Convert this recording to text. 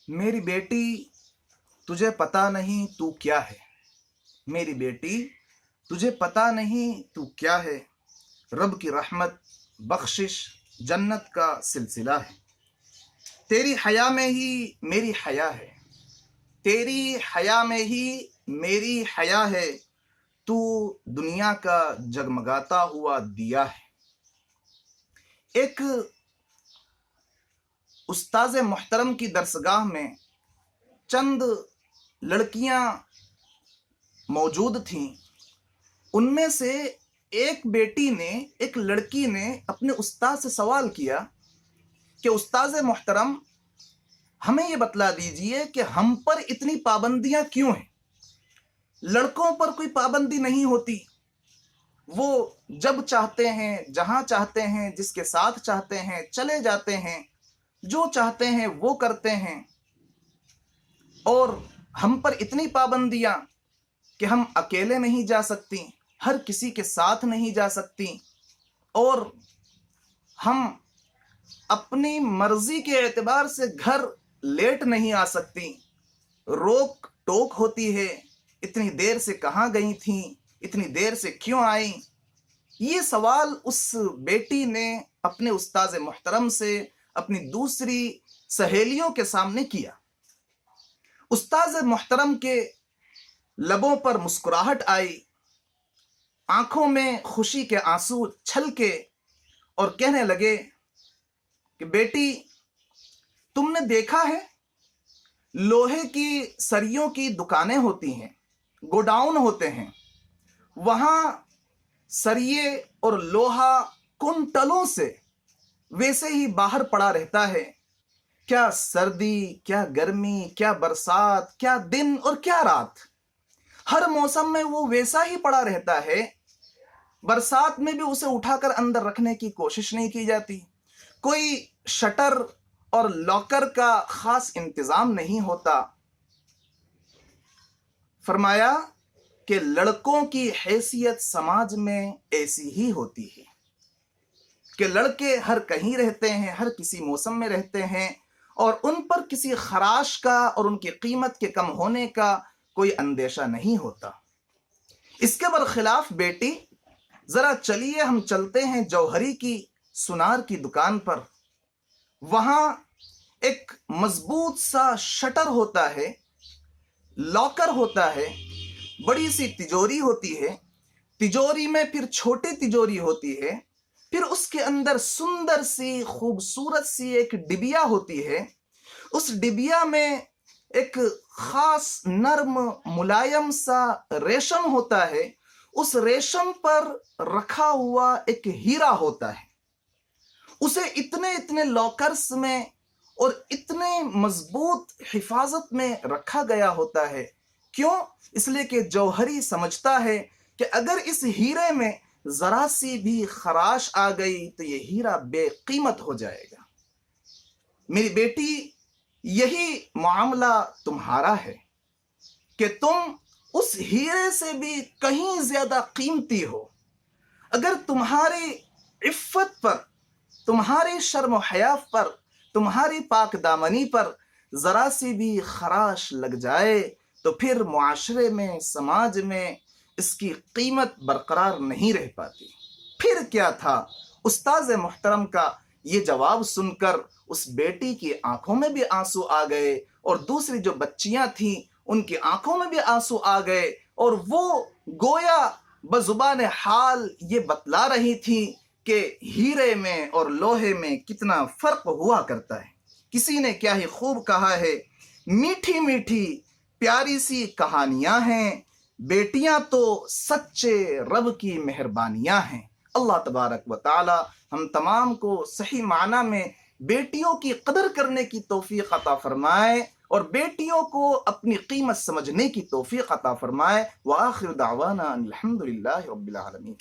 میری بیٹی تجھے پتا نہیں تو کیا ہے، میری بیٹی تجھے پتا نہیں تو کیا ہے، رب کی رحمت بخشش جنت کا سلسلہ ہے، تیری حیا میں ہی میری حیا ہے، تیری حیا میں ہی میری حیا ہے، تو دنیا کا جگمگاتا ہوا دیا ہے۔ ایک استاذ محترم کی درسگاہ میں چند لڑکیاں موجود تھیں، ان میں سے ایک لڑکی نے اپنے استاد سے سوال کیا کہ استاذ محترم ہمیں یہ بتلا دیجئے کہ ہم پر اتنی پابندیاں کیوں ہیں؟ لڑکوں پر کوئی پابندی نہیں ہوتی، وہ جب چاہتے ہیں جہاں چاہتے ہیں جس کے ساتھ چاہتے ہیں چلے جاتے ہیں، جو چاہتے ہیں وہ کرتے ہیں، اور ہم پر اتنی پابندیاں کہ ہم اکیلے نہیں جا سکتی، ہر کسی کے ساتھ نہیں جا سکتی، اور ہم اپنی مرضی کے اعتبار سے گھر لیٹ نہیں آ سکتی، روک ٹوک ہوتی ہے، اتنی دیر سے کہاں گئی تھیں، اتنی دیر سے کیوں آئیں؟ یہ سوال اس بیٹی نے اپنے استاذ محترم سے اپنی دوسری سہیلیوں کے سامنے کیا۔ استاذ محترم کے لبوں پر مسکراہٹ آئی، آنکھوں میں خوشی کے آنسو چھلکے، اور کہنے لگے کہ بیٹی تم نے دیکھا ہے لوہے کی سریوں کی دکانیں ہوتی ہیں، گوڈاؤن ہوتے ہیں، وہاں سریے اور لوہا کنٹلوں سے ویسے ہی باہر پڑا رہتا ہے، کیا سردی، کیا گرمی، کیا برسات، کیا دن اور کیا رات، ہر موسم میں وہ ویسا ہی پڑا رہتا ہے۔ برسات میں بھی اسے اٹھا کر اندر رکھنے کی کوشش نہیں کی جاتی، کوئی شٹر اور لاکر کا خاص انتظام نہیں ہوتا۔ فرمایا کہ لڑکوں کی حیثیت سماج میں ایسی ہی ہوتی ہے کہ لڑکے ہر کہیں رہتے ہیں، ہر کسی موسم میں رہتے ہیں، اور ان پر کسی خراش کا اور ان کی قیمت کے کم ہونے کا کوئی اندیشہ نہیں ہوتا۔ اس کے برخلاف بیٹی ذرا چلیے ہم چلتے ہیں جوہری کی سنار کی دکان پر، وہاں ایک مضبوط سا شٹر ہوتا ہے، لاکر ہوتا ہے، بڑی سی تجوری ہوتی ہے، تجوری میں پھر چھوٹی تجوری ہوتی ہے، پھر اس کے اندر سندر سی خوبصورت سی ایک ڈبیا ہوتی ہے، اس ڈبیا میں ایک خاص نرم ملائم سا ریشم ہوتا ہے، اس ریشم پر رکھا ہوا ایک ہیرا ہوتا ہے، اسے اتنے لاکرز میں اور اتنے مضبوط حفاظت میں رکھا گیا ہوتا ہے۔ کیوں؟ اس لیے کہ جوہری سمجھتا ہے کہ اگر اس ہیرے میں ذرا سی بھی خراش آ گئی تو یہ ہیرا بے قیمت ہو جائے گا۔ میری بیٹی یہی معاملہ تمہارا ہے کہ تم اس ہیرے سے بھی کہیں زیادہ قیمتی ہو۔ اگر تمہاری عفت پر، تمہاری شرم و حیا پر، تمہاری پاک دامنی پر ذرا سی بھی خراش لگ جائے تو پھر معاشرے میں، سماج میں اس کی قیمت برقرار نہیں رہ پاتی۔ پھر کیا تھا؟ استاذ محترم کا یہ جواب سن کر اس بیٹی کی آنکھوں میں بھی آنسو آ گئے، اور دوسری جو بچیاں تھیں ان کی آنکھوں میں بھی آنسو آ گئے، اور وہ گویا بزبان حال یہ بتلا رہی تھیں کہ ہیرے میں اور لوہے میں کتنا فرق ہوا کرتا ہے۔ کسی نے کیا ہی خوب کہا ہے، میٹھی میٹھی پیاری سی کہانیاں ہیں، بیٹیاں تو سچے رب کی مہربانیاں ہیں۔ اللہ تبارک و تعالی ہم تمام کو صحیح معنی میں بیٹیوں کی قدر کرنے کی توفیق عطا فرمائے، اور بیٹیوں کو اپنی قیمت سمجھنے کی توفیق عطا فرمائے۔ وآخر دعوانا ان الحمد للہ رب العالمین۔